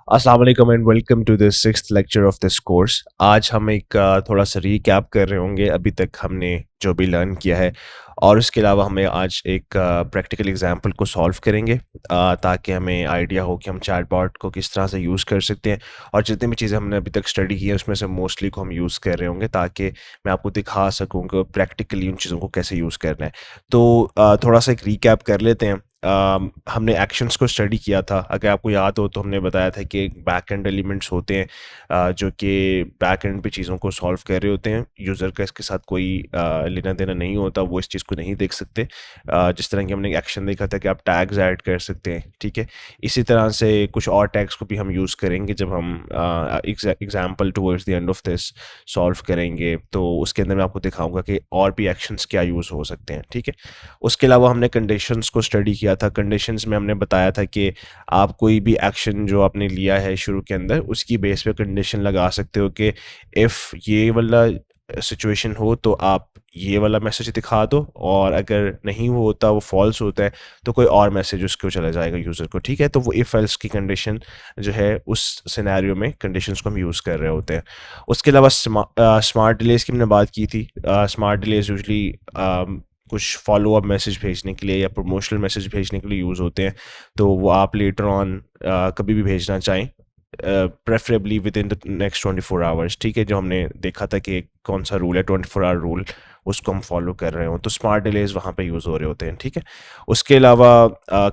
अस्सलाम वालेकुम and welcome to the sixth lecture of this course. आज हम एक थोड़ा सा रीकैप कर रहे होंगे अभी तक हमने जो भी लर्न किया है, और उसके अलावा हमें आज एक प्रैक्टिकल एग्जांपल को सॉल्व करेंगे ताकि हमें आइडिया हो कि हम चैटबॉट को किस तरह से यूज़ कर सकते हैं। और जितनी भी चीज़ें हमने अभी तक स्टडी की है उसमें से मोस्टली को हम यूज़ कर रहे होंगे ताकि मैं आपको दिखा सकूँ कि प्रैक्टिकली उन चीज़ों को कैसे यूज़ करना है। तो थोड़ा सा एक रीकैप कर लेते हैं। हमने एक्शंस को स्टडी किया था। अगर आपको याद हो तो हमने बताया था कि बैक एंड एलिमेंट्स होते हैं जो कि बैक एंड पे चीज़ों को सॉल्व कर रहे होते हैं। यूज़र का इसके साथ कोई लेना देना नहीं होता, वो इस चीज़ को नहीं देख सकते। जिस तरह की हमने एक्शन देखा था कि आप टैग्स ऐड कर सकते हैं, ठीक है। इसी तरह से कुछ और टैग्स को भी हम यूज़ करेंगे जब हम example towards the end of this solve करेंगे, तो उसके अंदर मैं आपको दिखाऊंगा कि और भी एक्शंस क्या यूज़ हो सकते हैं, ठीक है। उसके अलावा हमने कंडीशंस को स्टडी किया था। कंडीशंस में हमने बताया था कि आप कोई भी एक्शन जो आपने लिया है शुरू के अंदर, उसकी बेस पे कंडीशन लगा सकते हो कि इफ़ ये वाला सिचुएशन हो तो आप ये वाला मैसेज दिखा दो, और अगर नहीं वो होता, वो फॉल्स होता है, तो कोई और मैसेज उसको चला जाएगा यूज़र को, ठीक है। तो वो इफ़ एल्स की कंडीशन जो है उस सिनेरियो में कंडीशंस को हम यूज़ कर रहे होते हैं। उसके अलावा स्मार्ट डिलेज की हमने बात की थी। स्मार्ट डिलेज यूजली कुछ फॉलो अप मैसेज भेजने के लिए या प्रमोशनल मैसेज भेजने के लिए यूज़ होते हैं। तो वो आप लेटर ऑन कभी भी भेजना चाहें, preferably with in the next 24 hours, ठीक है। जो हमने देखा था कि कौन सा रूल है 24 आवर रूल, उसको हम फॉलो कर रहे हो, तो स्मार्ट डिलेज वहाँ पे यूज़ हो रहे होते हैं, ठीक है। उसके अलावा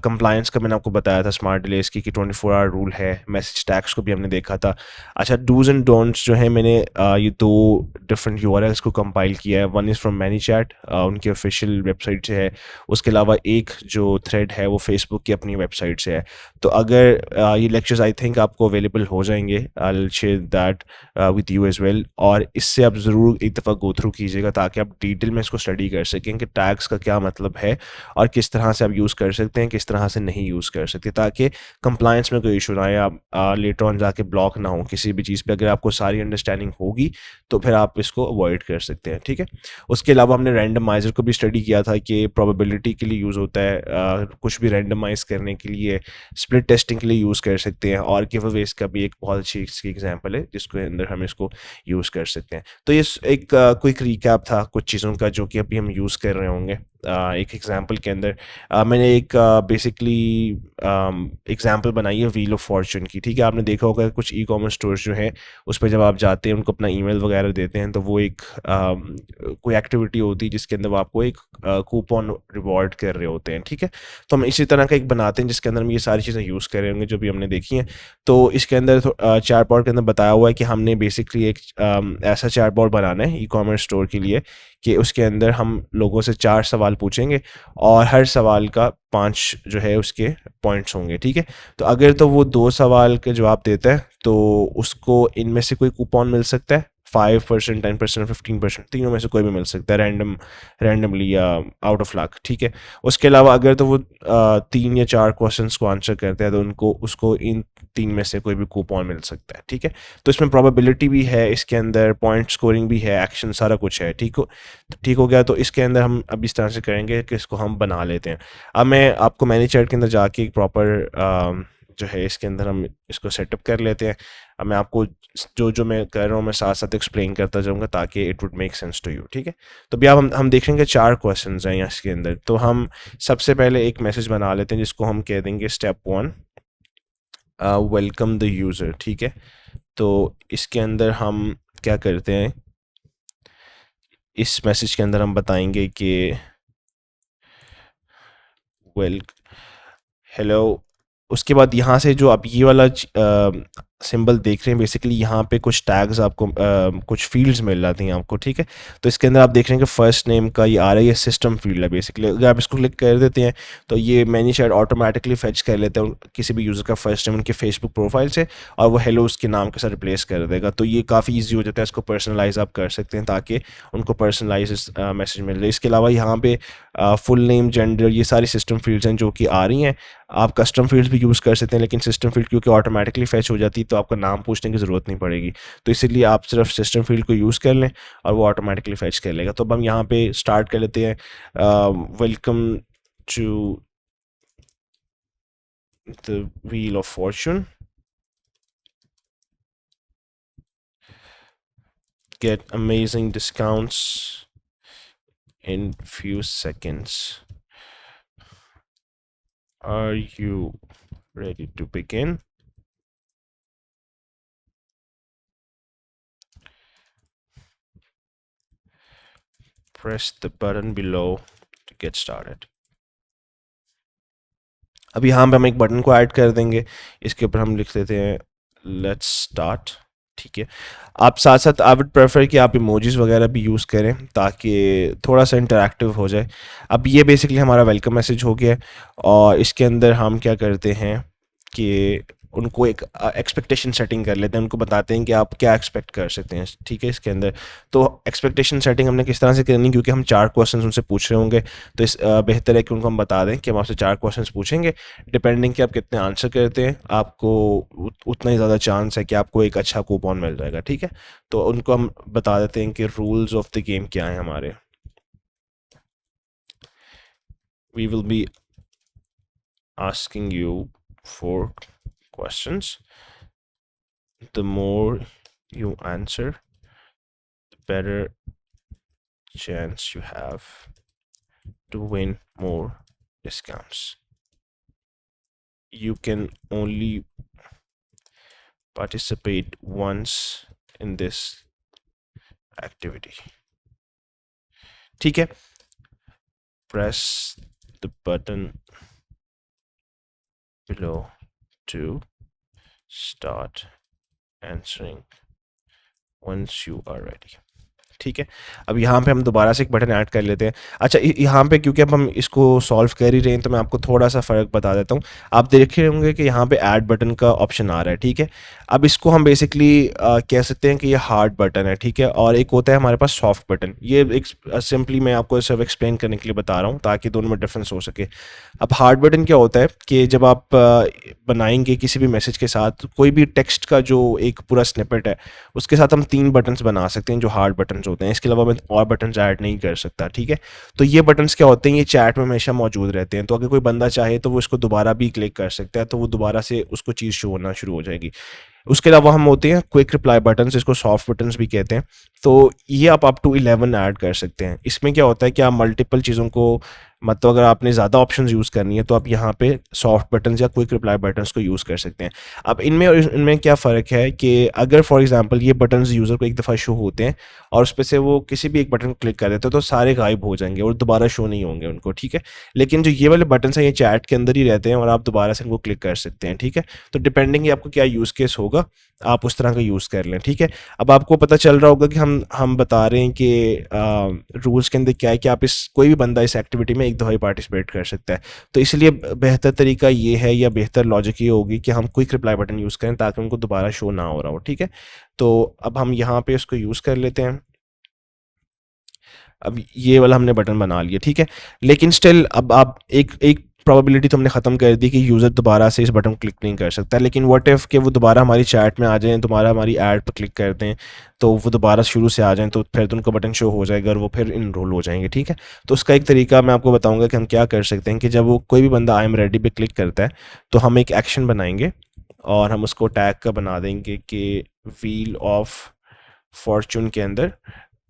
कंप्लायंस का मैंने आपको बताया था स्मार्ट डिलेज की कि 24 आवर रूल है। मैसेज टैग्स को भी हमने देखा था। अच्छा, डूज एंड डोंट्स जो है, मैंने ये दो डिफरेंट यूआरएल्स को कंपाइल किया है। वन इज़ फ्रॉम मैनीचैट, उनकी ऑफिशियल वेबसाइट से है। उसके अलावा एक जो थ्रेड है वो फेसबुक की अपनी वेबसाइट से है। तो अगर ये लेक्चर्स आई थिंक आपको अवेलेबल हो जाएंगे, I will share that with you as well. और इससे आप ज़रूर एक दफ़ा गो थ्रू कीजिएगा ताकि आप डिटेल में इसको स्टडी कर सकें कि टैग्स का क्या मतलब है और किस तरह से आप यूज़ कर सकते हैं, किस तरह से नहीं यूज़ कर सकते, ताकि कंप्लायंस में कोई इशू ना आए, आप लेटर ऑन जाके ब्लॉक ना हो किसी भी चीज़ पे। अगर आपको सारी अंडरस्टैंडिंग होगी तो फिर आप इसको अवॉइड कर सकते हैं, ठीक है। उसके अलावा हमने रैंडमाइज़र को भी स्टडी किया था कि प्रोबेबिलिटी के लिए यूज़ होता है, कुछ भी रैंडमाइज करने के लिए, स्प्लिट टेस्टिंग के लिए यूज़ कर सकते हैं, और गिवअवेज का भी एक बहुत अच्छी इसकी एग्जांपल है जिसके अंदर हम इसको यूज़ कर सकते हैं। तो ये एक क्विक रिकैप था कुछ चीज़ों का जो कि अभी हम यूज़ कर रहे होंगे एक एग्जांपल के अंदर। मैंने एक बेसिकली एग्जांपल बनाई है व्हील ऑफ फॉर्चून की, ठीक है। आपने देखा होगा कुछ ई कॉमर्स स्टोर्स जो हैं उस पर जब आप जाते हैं, उनको अपना ईमेल वगैरह देते हैं, तो वो एक कोई एक्टिविटी होती है जिसके अंदर वो आपको एक कूपन रिवॉर्ड कर रहे होते हैं, ठीक है। तो हम इसी तरह का एक बनाते हैं जिसके अंदर हम ये सारी चीज़ें यूज़ कर रहे होंगे जो भी हमने देखी हैं। तो इसके अंदर चैटबॉट के अंदर बताया हुआ है कि हमने बेसिकली एक ऐसा चैटबॉट बनाना है ई कॉमर्स स्टोर के लिए कि उसके अंदर हम लोगों से 4 सवाल पूछेंगे, और हर सवाल का 5 जो है उसके पॉइंट्स होंगे, ठीक है। तो अगर तो वो 2 सवाल के जवाब देता है तो उसको इनमें से कोई कूपन मिल सकता है, 5%, 10%, 15%, तीनों में से कोई भी मिल सकता है, रैंडमली या आउट ऑफ लक, ठीक है। उसके अलावा अगर तो वो 3 या 4 क्वेश्चंस को आंसर करते हैं तो उनको उसको इन 3 में से कोई भी कूपन मिल सकता है, ठीक है। तो इसमें प्रोबेबिलिटी भी है, इसके अंदर पॉइंट स्कोरिंग भी है, एक्शन सारा कुछ है, ठीक हो गया। तो इसके अंदर हम अब इस तरह से करेंगे कि इसको हम बना लेते हैं। अब मैं आपको मैनी चैट के अंदर जाके एक प्रॉपर जो है इसके अंदर हम इसको सेटअप कर लेते हैं। अब मैं आपको जो जो मैं कर रहा हूँ मैं साथ साथ एक्सप्लेन करता जाऊँगा ताकि it would make sense to you, ठीक है। तो अभी अब हम देखेंगे 4 क्वेश्चंस हैं यहाँ इसके अंदर। तो हम सबसे पहले एक मैसेज बना लेते हैं जिसको हम कह देंगे स्टेप 1, वेलकम द यूज़र, ठीक है। तो इसके अंदर हम क्या करते हैं, इस मैसेज के अंदर हम बताएंगे कि वेल हेलो। उसके बाद यहाँ से जो आप ये वाला सिंबल देख रहे हैं, बेसिकली यहाँ पे कुछ टैग्स आपको कुछ फील्ड्स मिल जाती हैं आपको, ठीक है। तो इसके अंदर आप देख रहे हैं कि फर्स्ट नेम का ये आ रहा है, ये सिस्टम फील्ड है बेसिकली। अगर आप इसको क्लिक कर देते हैं तो ये मैनी शायद ऑटोमेटिकली फेच कर लेते हैं किसी भी यूज़र का फर्स्ट नेम उनके फेसबुक प्रोफाइल से, और वो हेलो उसके नाम के साथ रिप्लेस कर देगा। तो ये काफ़ी ईजी हो जाता है, इसको पर्सनलाइज आप कर सकते हैं ताकि उनको पर्सनलाइज मैसेज मिल जाए। इसके अलावा यहाँ पे फुल नेम, जेंडर, ये सारी सिस्टम फील्ड्स हैं जो कि आ रही हैं। आप कस्टम फील्ड्स भी यूज़ कर सकते हैं, लेकिन सिस्टम फील्ड क्योंकि ऑटोमेटिकली फेच हो जाती है तो आपका नाम पूछने की ज़रूरत नहीं पड़ेगी। तो इसीलिए आप सिर्फ सिस्टम फील्ड को यूज़ कर लें और वो ऑटोमेटिकली फेच कर लेगा। तो अब हम यहाँ पे स्टार्ट कर लेते हैं, welcome to the wheel of fortune. get amazing discounts in few seconds. Are you ready to begin? Press the button below to get started. अब यहाँ पे हम एक बटन को ऐड कर देंगे, इसके ऊपर हम लिख देते हैं लेट्स स्टार्ट। ठीक है, आप साथ साथ आई वुड प्रेफर कि आप इमोजीज वगैरह भी यूज़ करें ताकि थोड़ा सा इंटरेक्टिव हो जाए। अब ये बेसिकली हमारा वेलकम मैसेज हो गया है और इसके अंदर हम क्या करते हैं कि उनको एक एक्सपेक्टेशन सेटिंग कर लेते हैं, उनको बताते हैं कि आप क्या एक्सपेक्ट कर सकते हैं। ठीक है, इसके अंदर तो एक्सपेक्टेशन सेटिंग हमने किस तरह से करनी, क्योंकि हम 4 क्वेश्चंस उनसे पूछ रहे होंगे, तो इस बेहतर है कि उनको हम बता दें कि हम आपसे 4 क्वेश्चंस पूछेंगे। डिपेंडिंग कि आप कितने आंसर करते हैं, आपको उतना ही ज़्यादा चांस है कि आपको एक अच्छा कूपन मिल जाएगा। ठीक है, तो उनको हम बता देते हैं कि रूल्स ऑफ द गेम क्या है हमारे। We will be asking you 4 questions. The more you answer, the better chance you have to win more discounts. You can only participate once in this activity. ठीक है, press the button below to start answering once you are ready. ठीक है, अब यहाँ पे हम दोबारा से एक बटन ऐड कर लेते हैं। अच्छा, यहाँ पे क्योंकि अब हम इसको सॉल्व कर ही रहे हैं तो मैं आपको थोड़ा सा फ़र्क बता देता हूँ। आप देख रहे होंगे कि यहाँ पे ऐड बटन का ऑप्शन आ रहा है। ठीक है, अब इसको हम बेसिकली कह सकते हैं कि ये हार्ड बटन है। ठीक है, और एक होता है हमारे पास सॉफ्ट बटन। ये एक सिंपली मैं आपको सिर्फ एक्सप्लेन करने के लिए बता रहा हूँ ताकि दोनों में डिफरेंस हो सके। अब हार्ड बटन क्या होता है कि जब आप बनाएंगे किसी भी मैसेज के साथ कोई भी टेक्स्ट का जो एक पूरा स्निपेट है, उसके साथ हम 3 बटन्स बना सकते हैं जो हार्ड बटन्स होते हैं। इसके अलावा मैं और बटन्स ऐड नहीं कर सकता। ठीक है, तो ये बटन्स क्या होते हैं, ये चैट में हमेशा मौजूद रहते हैं, तो अगर कोई बंदा चाहे तो वो इसको दोबारा भी क्लिक कर सकता है, तो वो दोबारा से उसको चीज़ शो होना शुरू हो जाएगी। उसके अलावा हम होते हैं क्विक रिप्लाई बटन्स, इसको सॉफ्ट बटन्स भी कहते हैं। तो ये आप अप टू 11 ऐड कर सकते हैं। इसमें क्या होता है कि आप मल्टीपल चीज़ों को, मतलब अगर आपने ज़्यादा ऑप्शंस यूज़ करनी है तो आप यहाँ पे सॉफ्ट बटन्स या क्विक रिप्लाई बटन्स को यूज़ कर सकते हैं। अब इनमें और इनमें क्या फ़र्क है कि अगर फॉर एग्जांपल ये बटन्स यूज़र को एक दफ़ा शो होते हैं और उस पर से वो किसी भी एक बटन को क्लिक कर देते हैं तो सारे गायब हो जाएंगे और दोबारा शो नहीं होंगे उनको। ठीक है, लेकिन जो ये वाले बटन्स हैं ये चैट के अंदर ही रहते हैं और आप दोबारा से इनको क्लिक कर सकते हैं। ठीक है, तो डिपेंडिंग आपको क्या यूज़ केस होगा आप उस तरह का यूज़ कर लें। ठीक है, अब आपको पता चल रहा होगा कि हम बता रहे हैं कि रूल्स के अंदर क्या है कि आप इस कोई भी बंदा इस एक्टिविटी में एक दफ़ा ही पार्टिसिपेट कर सकता है। तो इसलिए बेहतर तरीका ये है या बेहतर लॉजिक ये होगी कि हम क्विक रिप्लाई बटन यूज़ करें ताकि उनको दोबारा शो ना हो रहा हो। ठीक है, तो अब हम यहाँ पे इसको यूज़ कर लेते हैं। अब ये वाला हमने बटन बना लिया। ठीक है, लेकिन स्टिल अब आप एक एक प्रोबेबिलिटी तो हमने ख़त्म कर दी कि यूज़र दोबारा से इस बटन को क्लिक नहीं कर सकता। लेकिन व्हाट इफ़ कि वो दोबारा हमारी चैट में आ जाएँ, दोबारा हमारी ऐड पर क्लिक कर दें, तो वो दोबारा शुरू से आ जाएँ, तो फिर तो उनका बटन शो हो जाएगा और वो फिर इनरोल हो जाएंगे। ठीक है, तो उसका एक तरीका मैं आपको बताऊँगा कि हम क्या कर सकते हैं कि जब वो कोई भी बंदा आई एम रेडी पे क्लिक करता है तो हम एक एक्शन बनाएंगे और हम उसको टैग का बना देंगे कि व्हील ऑफ फॉर्चून के अंदर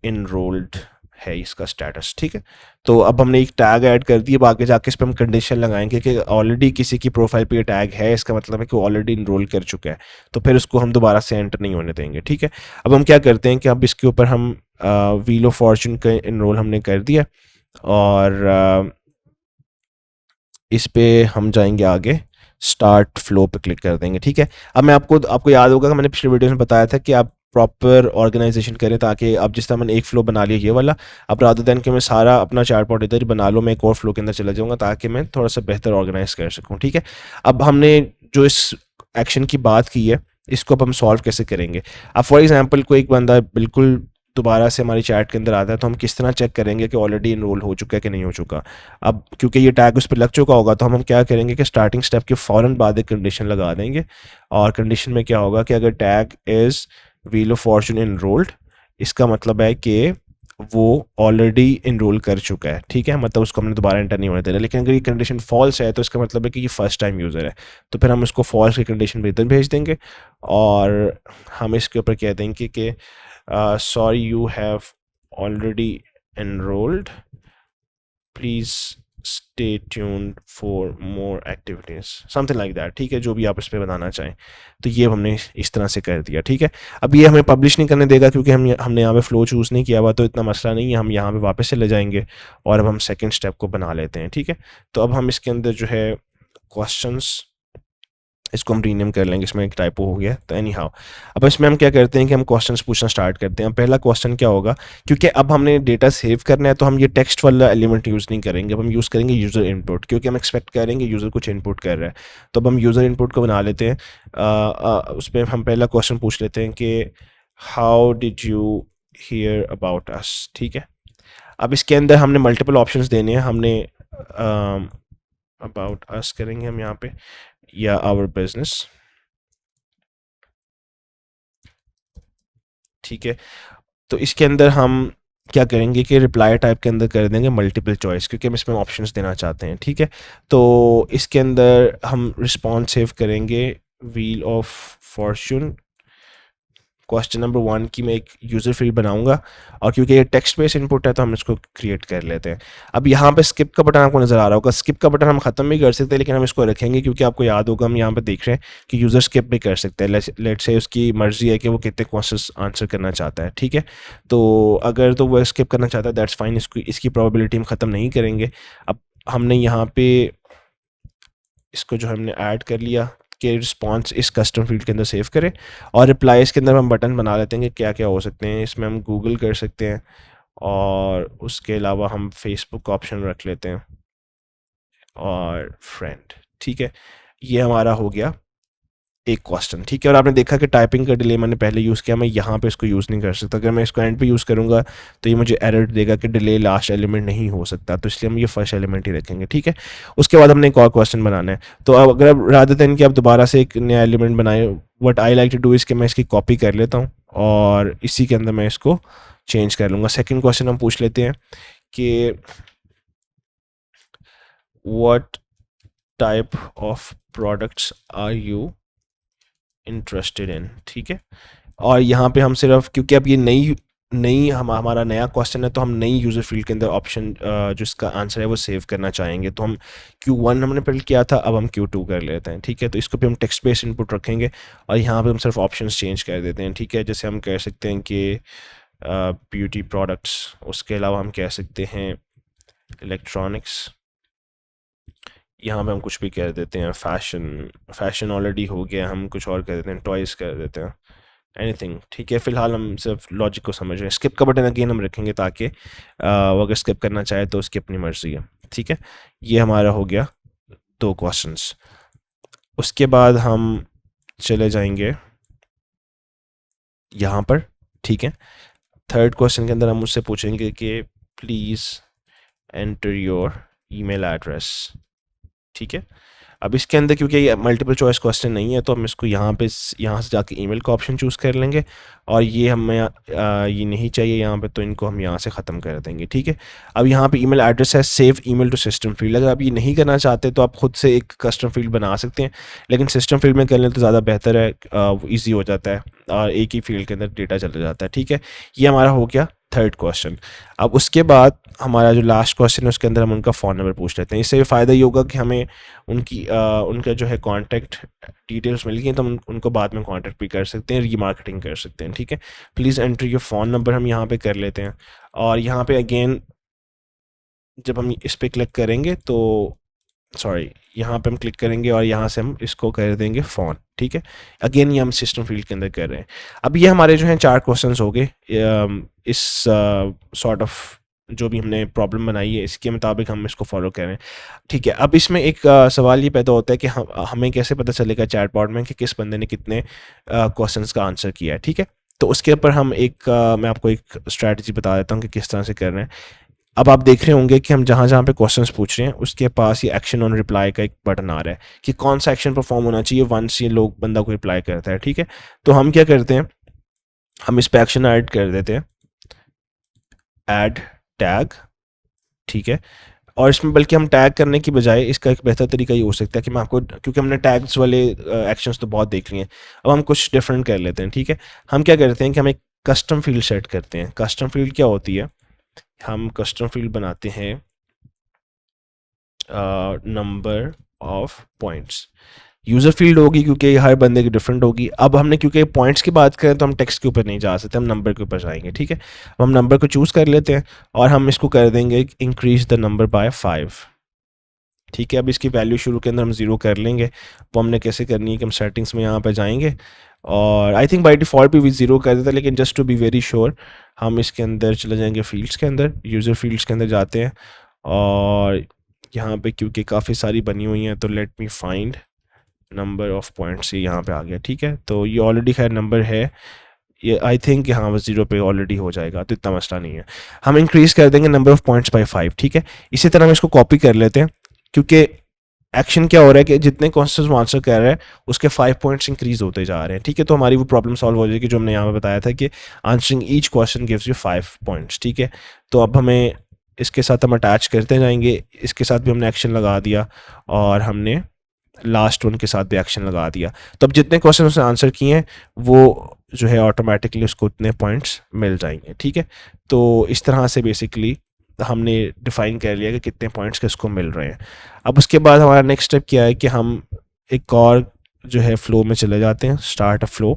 इनरोल्ड है इसका स्टेटस। ठीक है, तो अब हमने एक टैग ऐड कर दी। अब आगे जाके इस पर हम कंडीशन लगाएंगे कि ऑलरेडी किसी की प्रोफाइल पे ये टैग है, इसका मतलब है कि वो ऑलरेडी इनरोल कर चुका है, तो फिर उसको हम दोबारा से एंटर नहीं होने देंगे। ठीक है, अब हम क्या करते हैं कि अब इसके ऊपर हम व्हील ऑफ फॉर्चून का इनरोल हमने कर दिया और इस पे हम जाएंगे आगे, स्टार्ट फ्लो पे क्लिक कर देंगे। ठीक है, अब मैं आपको याद होगा कि मैंने पिछले वीडियो में बताया था कि आप प्रॉपर ऑर्गेनाइजेशन करें ताकि अब जिस तरह मैंने एक फ़्लो बना लिया ये वाला, अब रादर देन कि मैं सारा अपना चार्ट पॉट इधर ही बना लूँ, मैं एक और फ्लो के अंदर चला जाऊँगा ताकि मैं थोड़ा सा बेहतर ऑर्गेनाइज कर सकूँ। ठीक है, अब हमने जो इस एक्शन की बात की है इसको अब हम सॉल्व कैसे करेंगे। अब फॉर एग्जाम्पल कोई एक बंदा बिल्कुल दोबारा से हमारी चैट के अंदर आता है तो हम किस तरह चेक करेंगे कि ऑलरेडी इनरोल हो चुका है कि नहीं हो चुका। अब क्योंकि ये टैग उस पर लग चुका होगा तो हम क्या करेंगे कि स्टार्टिंग स्टेप के फ़ौरन बाद एक कंडीशन लगा देंगे और कंडीशन में क्या होगा कि अगर tag is wheel of Fortune enrolled, इसका मतलब है कि वो ऑलरेडी इनरोल कर चुका है। ठीक है, मतलब उसको हमने दोबारा एंटर नहीं होने देना। लेकिन अगर ये कंडीशन फॉल्स है तो इसका मतलब है कि ये फर्स्ट टाइम यूज़र है, तो फिर हम उसको फॉल्स की कंडीशन पे इधर भेज देंगे और हम इसके ऊपर कह देंगे कि sorry you have already enrolled, please stay tuned for more activities, something like that. ठीक है, जो भी आप इस पर बताना चाहें। तो ये हमने इस तरह से कर दिया। ठीक है, अब ये हमें पब्लिश नहीं करने देगा क्योंकि हमने यहाँ पे फ़्लो चूज़ नहीं किया हुआ, तो इतना मसला नहीं है। हम यहाँ पे वापस चले जाएंगे और अब हम सेकंड स्टेप को बना लेते हैं। ठीक है, तो अब हम इसके अंदर जो है क्वेश्चंस, इसको हम रीनेम कर लेंगे, इसमें एक टाइपो हो गया। तो एनी हाउ, अब इसमें हम क्या करते हैं कि हम क्वेश्चंस पूछना स्टार्ट करते हैं। पहला क्वेश्चन क्या होगा, क्योंकि अब हमने डेटा सेव करना है तो हम ये टेक्स्ट वाला एलिमेंट यूज़ नहीं करेंगे, अब हम यूज़ करेंगे यूज़र इनपुट, क्योंकि हम एक्सपेक्ट करेंगे यूज़र कुछ इनपुट कर रहा है। तो अब हम यूज़र इनपुट को बना लेते हैं। उसमें हम पहला क्वेश्चन पूछ लेते हैं कि how did you here about us. ठीक है, अब इसके अंदर हमने मल्टीपल ऑप्शंस देने हैं। हमने अबाउट अस करेंगे हम यहाँ पे, या आवर बिजनेस। ठीक है, तो इसके अंदर हम क्या करेंगे कि रिप्लाई टाइप के अंदर कर देंगे मल्टीपल चॉइस, क्योंकि हम इसमें ऑप्शंस देना चाहते हैं। ठीक है, तो इसके अंदर हम रिस्पॉन्स सेव करेंगे wheel of Fortune. Question number 1 की मैं एक यूज़र फील्ड बनाऊंगा, और क्योंकि ये टेक्स्ट बेस्ड इनपुट है तो हम इसको क्रिएट कर लेते हैं। अब यहाँ पे स्किप का बटन आपको नज़र आ रहा होगा। स्किप का बटन हम ख़त्म भी कर सकते हैं, लेकिन हम इसको रखेंगे क्योंकि आपको याद होगा हम यहाँ पे देख रहे हैं कि यूज़र स्किप भी कर सकते हैं। लेट से उसकी मर्जी है कि वो कितने क्वेश्चन आंसर करना चाहता है। ठीक है, तो अगर तो वो स्किप करना चाहता है दैट्स फाइन, इसकी प्रोबेबिलिटी हम ख़त्म नहीं करेंगे। अब हमने यहाँ पे इसको जो हमने ऐड कर लिया कि रिस्पॉन्स इस कस्टम फील्ड के अंदर सेव करें, और रिप्लाईज के अंदर हम बटन बना लेते हैं कि क्या क्या हो सकते हैं। इसमें हम गूगल कर सकते हैं, और उसके अलावा हम फेसबुक का ऑप्शन रख लेते हैं, और फ्रेंड। ठीक है, ये हमारा हो गया एक क्वेश्चन। ठीक है, और आपने देखा कि टाइपिंग का डिले मैंने पहले यूज़ किया, मैं यहाँ पे इसको यूज़ नहीं कर सकता। अगर मैं इसको एंड पे यूज़ करूँगा तो ये मुझे एरर देगा कि डिले लास्ट एलिमेंट नहीं हो सकता, तो इसलिए हम ये फर्स्ट एलिमेंट ही रखेंगे। ठीक है, उसके बाद हमने एक और क्वेश्चन बनाना है। तो अब अगर अब रादर देन कि आप दोबारा से एक नया एलिमेंट बनाए, what I like to do is कि मैं इसकी कॉपी कर लेता हूँ और इसी के अंदर मैं इसको चेंज कर लूँगा। सेकेंड क्वेश्चन हम पूछ लेते हैं कि what type of products are you interested in. ठीक है, और यहाँ पे हम सिर्फ, क्योंकि अब ये नई नई हमारा नया क्वेश्चन है, तो हम नई यूज़र फील्ड के अंदर ऑप्शन जिसका आंसर है वो सेव करना चाहेंगे। तो हम Q1 हमने पहले किया था, अब हम Q2 कर लेते हैं। ठीक है, तो इसको भी हम टेक्स्ट बेस्ड इनपुट रखेंगे, और यहाँ पे हम सिर्फ ऑप्शंस चेंज कर देते हैं। ठीक है, जैसे हम कह सकते हैं कि ब्यूटी प्रोडक्ट्स, उसके अलावा हम कह सकते हैं इलेक्ट्रॉनिक्स, यहाँ पे हम कुछ भी कह देते हैं। फैशन ऑलरेडी हो गया, हम कुछ और कह देते हैं, टॉयज़ कर देते हैं, एनीथिंग। ठीक है, फ़िलहाल हम सिर्फ लॉजिक को समझ रहे हैं। स्किप का बटन अगेन हम रखेंगे ताकि वो अगर स्किप करना चाहे तो उसकी अपनी मर्ज़ी है। ठीक है, ये हमारा हो गया 2 क्वेश्चंस। उसके बाद हम चले जाएंगे यहाँ पर। ठीक है, थर्ड क्वेश्चन के अंदर हम उससे पूछेंगे कि please enter your email address. ठीक है, अब इसके अंदर क्योंकि ये मल्टीपल चॉइस क्वेश्चन नहीं है, तो हम इसको यहाँ से जाके ईमेल का ऑप्शन चूज़ कर लेंगे, और ये हमें ये नहीं चाहिए यहाँ पे, तो इनको हम यहाँ से ख़त्म कर देंगे। ठीक है, अब यहाँ पे ईमेल एड्रेस है save email to system field. अगर आप ये नहीं करना चाहते तो आप खुद से एक कस्टम फील्ड बना सकते हैं, लेकिन सिस्टम फील्ड में कर लें तो ज़्यादा बेहतर है, ईजी हो जाता है और एक ही फील्ड के अंदर डेटा चला जाता है। ठीक है, ये हमारा हो गया थर्ड क्वेश्चन। अब उसके बाद हमारा जो लास्ट क्वेश्चन है उसके अंदर हम उनका फ़ोन नंबर पूछ लेते हैं। इससे फ़ायदा ये होगा कि हमें उनका जो है कॉन्टैक्ट डिटेल्स मिल गई, तो हम उनको बाद में कॉन्टैक्ट भी कर सकते हैं, रीमार्केटिंग कर सकते हैं। ठीक है, please enter your phone number हम यहाँ पे कर लेते हैं, और यहाँ पे अगेन जब हम इस पर क्लिक करेंगे तो सॉरी, यहाँ पे हम क्लिक करेंगे और यहाँ से हम इसको कर देंगे फ़ोन। ठीक है, अगेन ये हम सिस्टम फील्ड के अंदर कर रहे हैं। अब ये हमारे जो हैं 4 क्वेश्चंस हो गए। इस सॉर्ट ऑफ जो भी हमने प्रॉब्लम बनाई है इसके मुताबिक हम इसको फॉलो करें। ठीक है, अब इसमें एक सवाल ये पैदा होता है कि हमें कैसे पता चलेगा चैटबॉट में कि किस बंदे ने कितने क्वेश्चंस का आंसर किया है। ठीक है, तो उसके ऊपर हम मैं आपको एक स्ट्रैटेजी बता देता हूँ कि किस तरह से कर रहे हैं। अब आप देख रहे होंगे कि हम जहाँ जहाँ पे क्वेश्चंस पूछ रहे हैं उसके पास ये एक्शन ऑन रिप्लाई का एक बटन आ रहा है कि कौन सा एक्शन परफॉर्म होना चाहिए वंस ये लोग बंदा को रिप्लाई करता है। ठीक है, तो हम क्या करते हैं, हम इस पे एक्शन ऐड कर देते हैं, ऐड टैग। ठीक है, और इसमें बल्कि हम टैग करने की बजाय इसका एक बेहतर तरीका ये हो सकता है कि मैं आपको, क्योंकि हमने टैग्स वाले एक्शंस तो बहुत देख लिए हैं, अब हम कुछ डिफरेंट कर लेते हैं। ठीक है, हम क्या करते हैं कि हम एक कस्टम फील्ड सेट करते हैं। कस्टम फील्ड क्या होती है, हम कस्टम फील्ड बनाते हैं number of points. User field होगी क्योंकि हर बंदे की डिफरेंट होगी। अब हमने क्योंकि पॉइंट्स की बात करें तो हम टेक्स्ट के ऊपर नहीं जा सकते, हम नंबर के ऊपर जाएंगे। ठीक है, अब हम नंबर को चूज़ कर लेते हैं और हम इसको कर देंगे इंक्रीज द नंबर बाय 5। ठीक है, अब इसकी वैल्यू शुरू के अंदर हम 0 कर लेंगे। वो हमने कैसे करनी है कि हम सेटिंग्स में यहाँ पर जाएंगे और आई थिंक बाई डिफ़ॉल्ट भी 0 कर देता है, लेकिन just to be very sure हम इसके अंदर चले जाएंगे फील्ड्स के अंदर, यूज़र फील्ड्स के अंदर जाते हैं और यहाँ पे क्योंकि काफ़ी सारी बनी हुई हैं तो let me find number of points, ये यहाँ पे आ गया। ठीक है, तो ये ऑलरेडी खैर नंबर है, ये आई थिंक यहाँ पर 0 पे ऑलरेडी हो जाएगा तो इतना मसला नहीं है। हम इंक्रीज़ कर देंगे नंबर ऑफ पॉइंट्स बाय 5। ठीक है, इसी तरह हम इसको कॉपी कर लेते हैं क्योंकि एक्शन क्या हो रहा है कि जितने क्वेश्चंस वो आंसर कर रहा है उसके 5 पॉइंट्स इंक्रीज होते जा रहे हैं। ठीक है, तो हमारी वो प्रॉब्लम सॉल्व हो जाएगी जो हमने यहाँ पे बताया था कि answering each question gives you 5 points. ठीक है, तो अब हमें इसके साथ हम अटैच करते जाएंगे, इसके साथ भी हमने एक्शन लगा दिया और हमने लास्ट वन के साथ भी एक्शन लगा दिया। तो अब जितने क्वेश्चन उसने आंसर किए हैं वो जो है ऑटोमेटिकली उसको उतने पॉइंट्स मिल जाएंगे। ठीक है, तो इस तरह से बेसिकली हमने डिफ़ाइन कर लिया कि कितने पॉइंट्स किसको मिल रहे हैं। अब उसके बाद हमारा नेक्स्ट स्टेप क्या है कि हम एक और जो है फ्लो में चले जाते हैं, स्टार्ट अ फ्लो।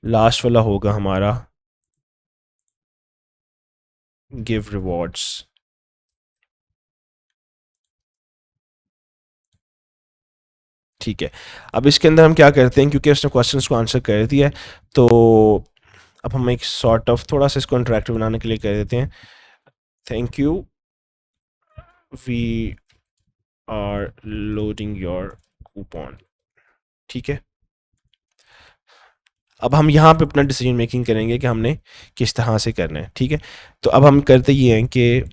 लास्ट वाला होगा हमारा गिव रिवॉर्ड्स। ठीक है, अब इसके अंदर हम क्या करते हैं, क्योंकि उसने क्वेश्चंस को आंसर कर दिया है तो अब हम एक सॉर्ट ऑफ थोड़ा सा इसको इंटरेक्टिव बनाने के लिए कर देते हैं, thank you we are loading your coupon. ठीक है, अब हम यहाँ पे अपना डिसीजन मेकिंग करेंगे कि हमने किस तरह से करना है। ठीक है, तो अब हम करते ये हैं कि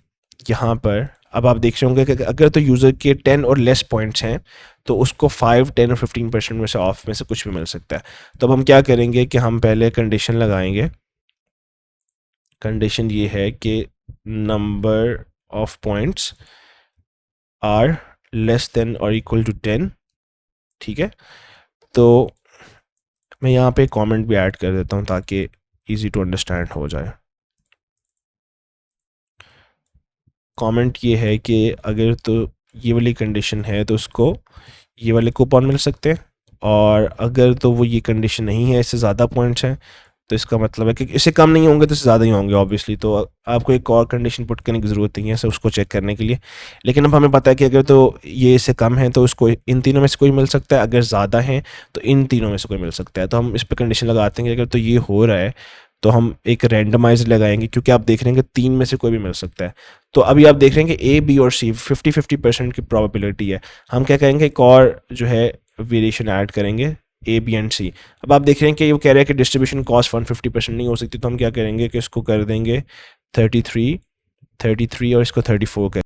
यहाँ पर अब आप देख रहे होंगे कि अगर तो यूज़र के 10 और लेस पॉइंट्स हैं तो उसको 5, 10 और 15% में से ऑफ में से कुछ भी मिल सकता है। तो अब हम क्या करेंगे कि हम पहले कंडीशन लगाएंगे। कंडीशन ये है कि number of points are less than और इक्वल टू 10। ठीक है, तो मैं यहाँ पे कमेंट भी ऐड कर देता हूँ ताकि इजी टू अंडरस्टैंड हो जाए। कमेंट ये है कि अगर तो ये वाली कंडीशन है तो उसको ये वाले कूपन मिल सकते हैं, और अगर तो वो ये कंडीशन नहीं है, इससे ज़्यादा पॉइंट्स हैं तो इसका मतलब है कि इससे कम नहीं होंगे तो इससे ज़्यादा ही होंगे ऑब्वियसली। तो आपको एक और कंडीशन पुट करने की ज़रूरत नहीं है सर उसको चेक करने के लिए। लेकिन अब हमें पता है कि अगर तो ये इससे कम है तो उसको इन तीनों में से कोई मिल सकता है, अगर ज़्यादा है तो इन तीनों में से कोई मिल सकता है। तो हम इस पर कंडीशन लगाते हैं कि अगर तो ये हो रहा है तो हम एक रैंडमाइज लगाएंगे, क्योंकि आप देख रहे हैं कि 3 में से कोई भी मिल सकता है। तो अभी आप देख रहे हैं कि ए, बी और सी 50-50% की प्रोबेबिलिटी है। हम क्या करेंगे, एक और जो है वेरिएशन ऐड करेंगे, ए, बी एंड सी। अब आप देख रहे हैं कि वो कह रहा है कि डिस्ट्रीब्यूशन कॉस्ट 150% नहीं हो सकती, तो हम क्या करेंगे कि इसको कर देंगे 33 और इसको 34 कर